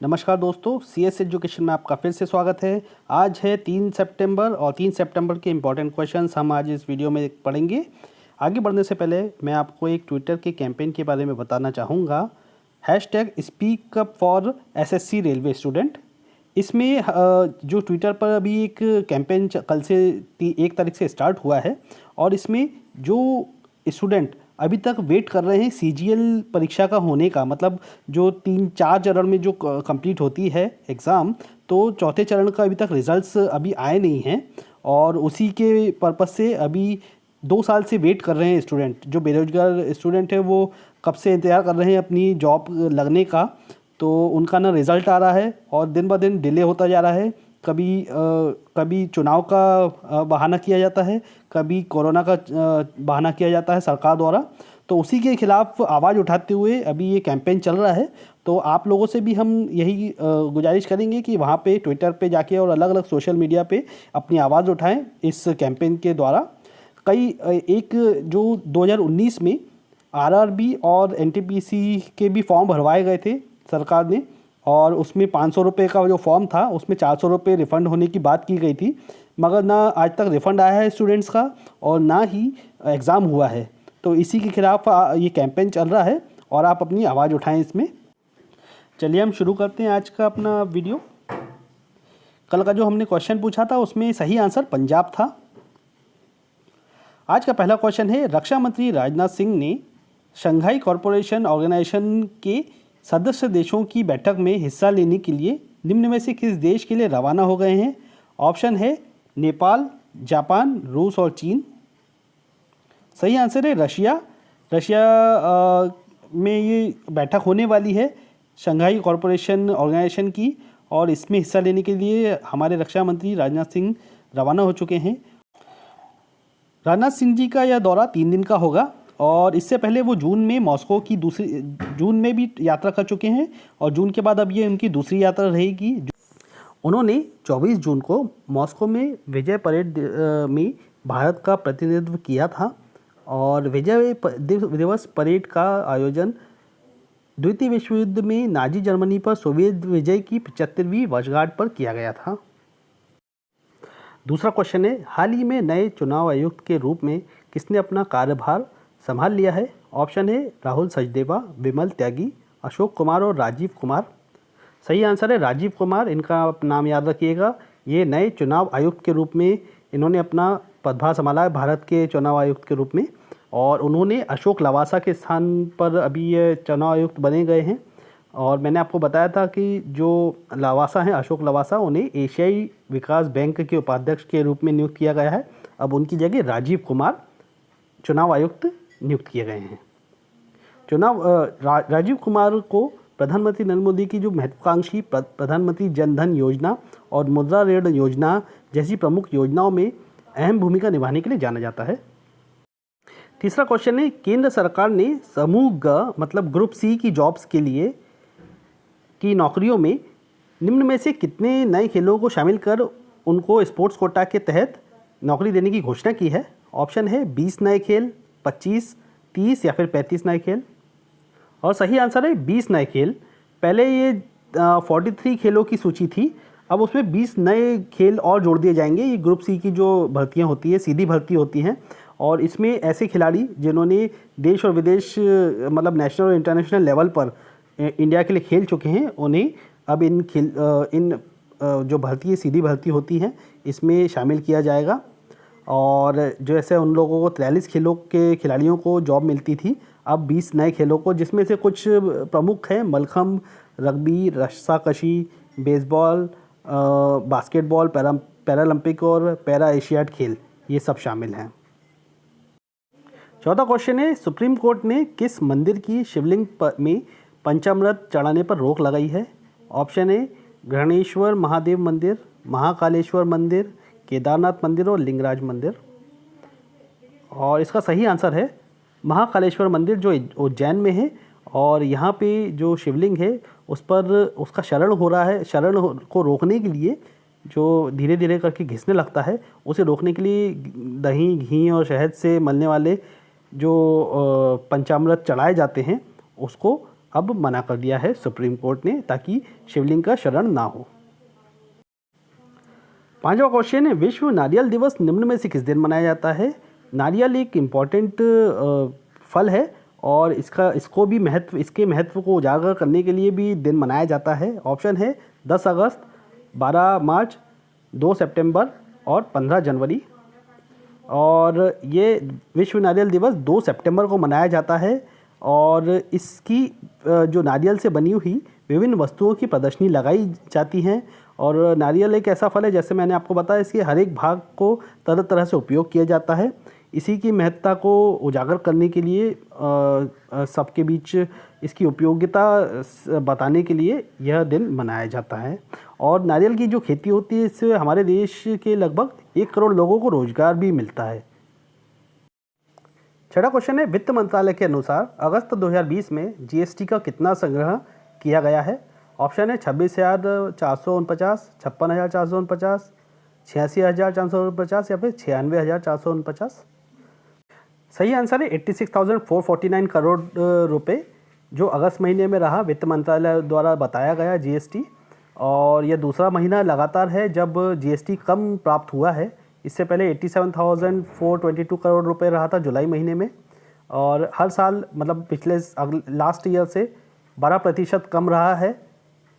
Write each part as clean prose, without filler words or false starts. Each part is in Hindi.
नमस्कार दोस्तों, CS एजुकेशन में आपका फिर से स्वागत है। आज है 3 सितंबर और 3 सितंबर के इम्पॉर्टेंट क्वेश्चंस हम आज इस वीडियो में पढ़ेंगे। आगे बढ़ने से पहले मैं आपको एक ट्विटर के कैंपेन के बारे में बताना चाहूँगा। #SpeakUpForSSC railway student. इसमें जो ट्विटर पर अभी एक कैंपेन कल से 1 तारीख से स्टार्ट हुआ है और इसमें जो स्टूडेंट अभी तक वेट कर रहे हैं CGL परीक्षा का होने का, मतलब जो 3-4 चरण में जो कंप्लीट होती है एग्ज़ाम, तो चौथे चरण का अभी तक रिज़ल्ट्स अभी आए नहीं हैं और उसी के पर्पज़ से अभी 2 साल से वेट कर रहे हैं स्टूडेंट। जो बेरोजगार स्टूडेंट है वो कब से इंतज़ार कर रहे हैं अपनी जॉब लगने का, तो उनका ना रिज़ल्ट आ रहा है और दिन ब दिन डिले होता जा रहा है। कभी चुनाव का बहाना किया जाता है, कभी कोरोना का बहाना किया जाता है सरकार द्वारा। तो उसी के खिलाफ आवाज़ उठाते हुए अभी ये कैंपेन चल रहा है। तो आप लोगों से भी हम यही गुजारिश करेंगे कि वहाँ पे ट्विटर पे जाके और अलग अलग सोशल मीडिया पे अपनी आवाज़ उठाएं इस कैंपेन के द्वारा। एक जो 2019 में RRB और NTPC के भी फॉर्म भरवाए गए थे सरकार ने, और उसमें 500 रुपये का जो फॉर्म था उसमें 400 रुपये रिफ़ंड होने की बात की गई थी, मगर ना आज तक रिफ़ंड आया है स्टूडेंट्स का और ना ही एग्ज़ाम हुआ है। तो इसी के खिलाफ ये कैंपेन चल रहा है और आप अपनी आवाज़ उठाएं इसमें। चलिए हम शुरू करते हैं आज का अपना वीडियो। कल का जो हमने क्वेश्चन पूछा था उसमें सही आंसर पंजाब था। आज का पहला क्वेश्चन है, रक्षा मंत्री राजनाथ सिंह ने शंघाई कॉरपोरेशन ऑर्गेनाइजेशन के सदस्य देशों की बैठक में हिस्सा लेने के लिए निम्न में से किस देश के लिए रवाना हो गए हैं? ऑप्शन है नेपाल, जापान, रूस और चीन। सही आंसर है रशिया। रशिया में ये बैठक होने वाली है शंघाई कॉरपोरेशन ऑर्गेनाइजेशन की, और इसमें हिस्सा लेने के लिए हमारे रक्षा मंत्री राजनाथ सिंह रवाना हो चुके हैं। राजनाथ सिंह जी का यह दौरा 3 दिन का होगा और इससे पहले वो जून में भी यात्रा कर चुके हैं और जून के बाद अब ये उनकी दूसरी यात्रा रहेगी। उन्होंने 24 जून को मॉस्को में विजय परेड में भारत का प्रतिनिधित्व किया था और विजय दिवस परेड का आयोजन द्वितीय विश्व युद्ध में नाजी जर्मनी पर सोवियत विजय की 75वीं वर्षगांठ पर किया गया था। दूसरा क्वेश्चन है, हाल ही में नए चुनाव आयुक्त के रूप में किसने अपना कार्यभार संभाल लिया है? ऑप्शन है राहुल सचदेवा, विमल त्यागी, अशोक कुमार और राजीव कुमार। सही आंसर है राजीव कुमार। इनका नाम याद रखिएगा। ये नए चुनाव आयुक्त के रूप में इन्होंने अपना पदभार संभाला है भारत के चुनाव आयुक्त के रूप में, और उन्होंने अशोक लवासा के स्थान पर अभी ये चुनाव आयुक्त बने गए हैं। और मैंने आपको बताया था कि जो लवासा हैं, अशोक लवासा, उन्हें एशियाई विकास बैंक के उपाध्यक्ष के रूप में नियुक्त किया गया है। अब उनकी जगह राजीव कुमार चुनाव आयुक्त नियुक्त किए गए हैं। राजीव कुमार को प्रधानमंत्री नरेंद्र मोदी की जो महत्वाकांक्षी प्रधानमंत्री जन धन योजना और मुद्रा ऋण योजना जैसी प्रमुख योजनाओं में अहम भूमिका निभाने के लिए जाना जाता है। तीसरा क्वेश्चन है, केंद्र सरकार ने समूह ग मतलब ग्रुप C की जॉब्स के लिए की नौकरियों में निम्न में से कितने नए खेलों को शामिल कर उनको स्पोर्ट्स कोटा के तहत नौकरी देने की घोषणा की है? ऑप्शन है 20 नए खेल, 25, 30 या फिर 35 नए खेल। और सही आंसर है 20 नए खेल। पहले ये 43 खेलों की सूची थी, अब उसमें 20 नए खेल और जोड़ दिए जाएंगे। ये ग्रुप C की जो भर्तियां होती है सीधी भर्ती होती हैं, और इसमें ऐसे खिलाड़ी जिन्होंने देश और विदेश मतलब नेशनल और इंटरनेशनल लेवल पर इंडिया के लिए खेल चुके हैं, उन्हें अब इन जो भर्ती सीधी भर्ती होती हैं इसमें शामिल किया जाएगा। और जो ऐसे उन लोगों को 43 खेलों के खिलाड़ियों को जॉब मिलती थी, अब 20 नए खेलों को, जिसमें से कुछ प्रमुख हैं मलखम्ब, रग्बी, रस्साकशी, बेसबॉल, बास्केटबॉल, पैरालंपिक और पैरा एशियाड खेल, ये सब शामिल हैं। चौथा क्वेश्चन है, सुप्रीम कोर्ट ने किस मंदिर की शिवलिंग में पंचामृत चढ़ाने पर रोक लगाई है? ऑप्शन है गणेश्वर महादेव मंदिर, महाकालेश्वर मंदिर, केदारनाथ मंदिर और लिंगराज मंदिर। और इसका सही आंसर है महाकालेश्वर मंदिर, जो उज्जैन में है। और यहाँ पे जो शिवलिंग है उस पर उसका शरण हो रहा है। शरण को रोकने के लिए जो धीरे धीरे करके घिसने लगता है, उसे रोकने के लिए दही, घी और शहद से मलने वाले जो पंचामृत चढ़ाए जाते हैं उसको अब मना कर दिया है सुप्रीम कोर्ट ने, ताकि शिवलिंग का शरण ना हो। 5वां क्वेश्चन है, विश्व नारियल दिवस निम्न में से किस दिन मनाया जाता है? नारियल एक इम्पॉर्टेंट फल है और इसके महत्व को उजागर करने के लिए भी दिन मनाया जाता है। ऑप्शन है 10 अगस्त, 12 मार्च, 2 सितंबर और 15 जनवरी। और ये विश्व नारियल दिवस 2 सितंबर को मनाया जाता है और इसकी जो नारियल से बनी हुई विभिन्न वस्तुओं की प्रदर्शनी लगाई जाती हैं। और नारियल एक ऐसा फल है, जैसे मैंने आपको बताया, इसके हर एक भाग को तरह तरह से उपयोग किया जाता है। इसी की महत्ता को उजागर करने के लिए सबके बीच इसकी उपयोगिता बताने के लिए यह दिन मनाया जाता है। और नारियल की जो खेती होती है, इससे हमारे देश के लगभग 1 करोड़ लोगों को रोजगार भी मिलता है। 6वां क्वेश्चन है, वित्त मंत्रालय के अनुसार अगस्त 2020 में जीएसटी का कितना संग्रह किया गया है? ऑप्शन है 26,449, 56,449, 86,449 या फिर 96,449। सही आंसर है 86,449 करोड़ रुपए, जो अगस्त महीने में रहा वित्त मंत्रालय द्वारा बताया गया जीएसटी। और यह दूसरा महीना लगातार है जब जीएसटी कम प्राप्त हुआ है। इससे पहले 87,422 करोड़ रुपए रहा था जुलाई महीने में। और हर साल मतलब लास्ट ईयर से 12% कम रहा है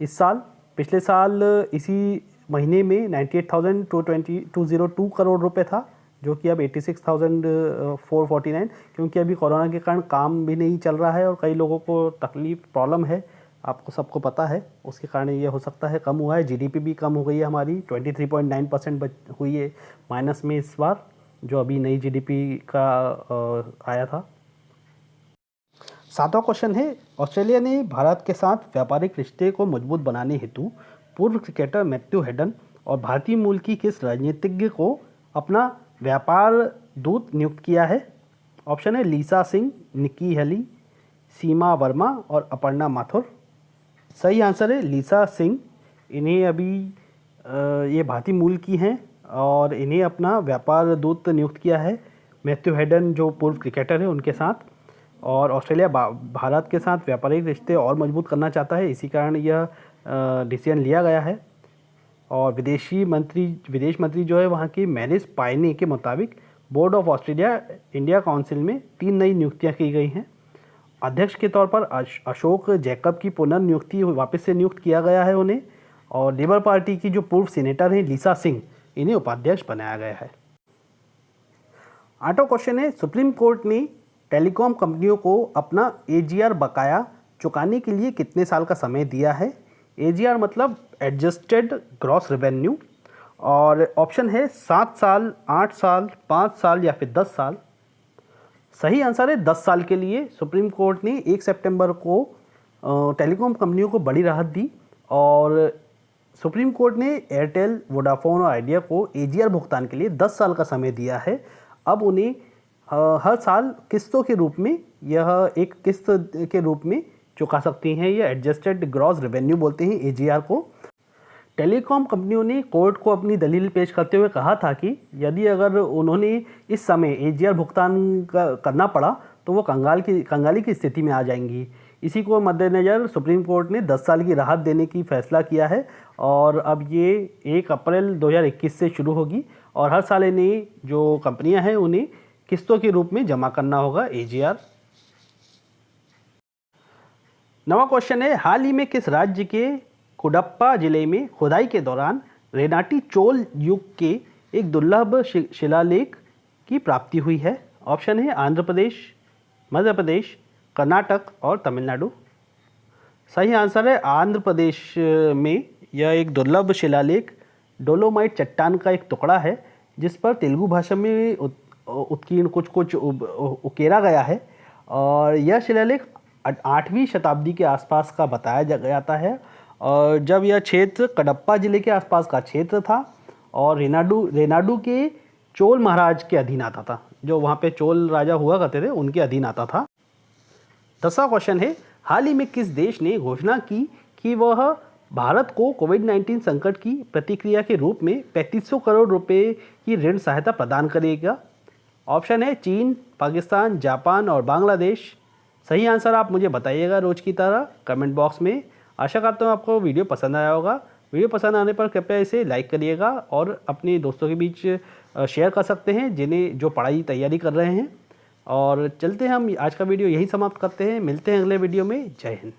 इस साल। पिछले साल इसी महीने में 98,202 करोड़ रुपए था, जो कि अब 86,449, क्योंकि अभी कोरोना के कारण काम भी नहीं चल रहा है और कई लोगों को प्रॉब्लम है, आपको सबको पता है, उसके कारण ये हो सकता है कम हुआ है। जीडीपी भी कम हो गई है हमारी, 23.9% हुई है माइनस में इस बार, जो अभी नई जीडीपी का आया था। 7वां क्वेश्चन है, ऑस्ट्रेलिया ने भारत के साथ व्यापारिक रिश्ते को मजबूत बनाने हेतु पूर्व क्रिकेटर मैथ्यू हेडन और भारतीय मूल की किस राजनीतिज्ञ को अपना व्यापार दूत नियुक्त किया है? ऑप्शन है लीसा सिंह, निकी हेली, सीमा वर्मा और अपर्णा माथुर। सही आंसर है लीसा सिंह। इन्हें अभी ये भारतीय मूल की हैं और इन्हें अपना व्यापार दूत नियुक्त किया है मैथ्यू हेडन, जो पूर्व क्रिकेटर है, उनके साथ। और ऑस्ट्रेलिया भारत के साथ व्यापारिक रिश्ते और मजबूत करना चाहता है, इसी कारण यह डिसीजन लिया गया है। और विदेश मंत्री जो है वहाँ की मैरिस पायने के मुताबिक board of Australia India council में 3 नई नियुक्तियाँ की गई हैं। अध्यक्ष के तौर पर अशोक जैकब की पुनर्नियुक्ति वापस से नियुक्त किया गया है उन्हें। और लेबर पार्टी की जो पूर्व सीनेटर हैं लीसा सिंह, इन्हें उपाध्यक्ष बनाया गया है। 8वां क्वेश्चन है, सुप्रीम कोर्ट ने टेलीकॉम कंपनियों को अपना एजीआर बकाया चुकाने के लिए कितने साल का समय दिया है? एजीआर मतलब एडजस्टेड ग्रॉस रेवेन्यू। और ऑप्शन है 7 साल, 8 साल, 5 साल या फिर 10 साल। सही आंसर है 10 साल के लिए। सुप्रीम कोर्ट ने 1 सितंबर को टेलीकॉम कंपनियों को बड़ी राहत दी और सुप्रीम कोर्ट ने एयरटेल, वोडाफोन और आइडिया को एजीआर भुगतान के लिए 10 साल का समय दिया है। अब उन्हें हर साल किस्तों के रूप में, यह एक किस्त के रूप में चुका सकती हैं। यह एडजस्टेड ग्रॉस रेवेन्यू बोलते हैं एजीआर को। टेलीकॉम कंपनियों ने कोर्ट को अपनी दलील पेश करते हुए कहा था कि यदि अगर उन्होंने इस समय एजीआर भुगतान करना पड़ा तो वो कंगाली की स्थिति में आ जाएंगी। इसी को मद्देनज़र सुप्रीम कोर्ट ने 10 साल की राहत देने की फैसला किया है और अब ये 1 अप्रैल 2021 से शुरू होगी और हर साल इन्हें जो कंपनियां हैं उन्हें किस्तों के रूप में जमा करना होगा एजीआर। 9वां क्वेश्चन है, हाल ही में किस राज्य के कुडप्पा जिले में खुदाई के दौरान रेनाटी चोल युग के एक दुर्लभ शिलालेख की प्राप्ति हुई है? ऑप्शन है आंध्र प्रदेश, मध्य प्रदेश, कर्नाटक और तमिलनाडु। सही आंसर है आंध्र प्रदेश में यह एक दुर्लभ शिलालेख डोलोमाइट चट्टान का एक टुकड़ा है जिस पर तेलुगु भाषा में उत्कीर्ण कुछ उकेरा गया है। और यह शिलालेख 8वीं शताब्दी के आसपास का बताया जाता है और जब यह क्षेत्र कडप्पा जिले के आसपास का क्षेत्र था और रेनाडू के चोल महाराज के अधीन आता था, जो वहाँ पे चोल राजा हुआ करते थे उनके अधीन आता था। 10वां क्वेश्चन है, हाल ही में किस देश ने घोषणा की कि वह भारत को कोविड-19 संकट की प्रतिक्रिया के रूप में 3500 करोड़ रुपए की ऋण सहायता प्रदान करेगा? ऑप्शन है चीन, पाकिस्तान, जापान और बांग्लादेश। सही आंसर आप मुझे बताइएगा रोज़ की तरह कमेंट बॉक्स में। आशा करता हूँ आपको वीडियो पसंद आया होगा। वीडियो पसंद आने पर कृपया इसे लाइक करिएगा और अपने दोस्तों के बीच शेयर कर सकते हैं जिन्हें जो पढ़ाई तैयारी कर रहे हैं। और चलते हैं, हम आज का वीडियो यहीं समाप्त करते हैं। मिलते हैं अगले वीडियो में। जय हिंद।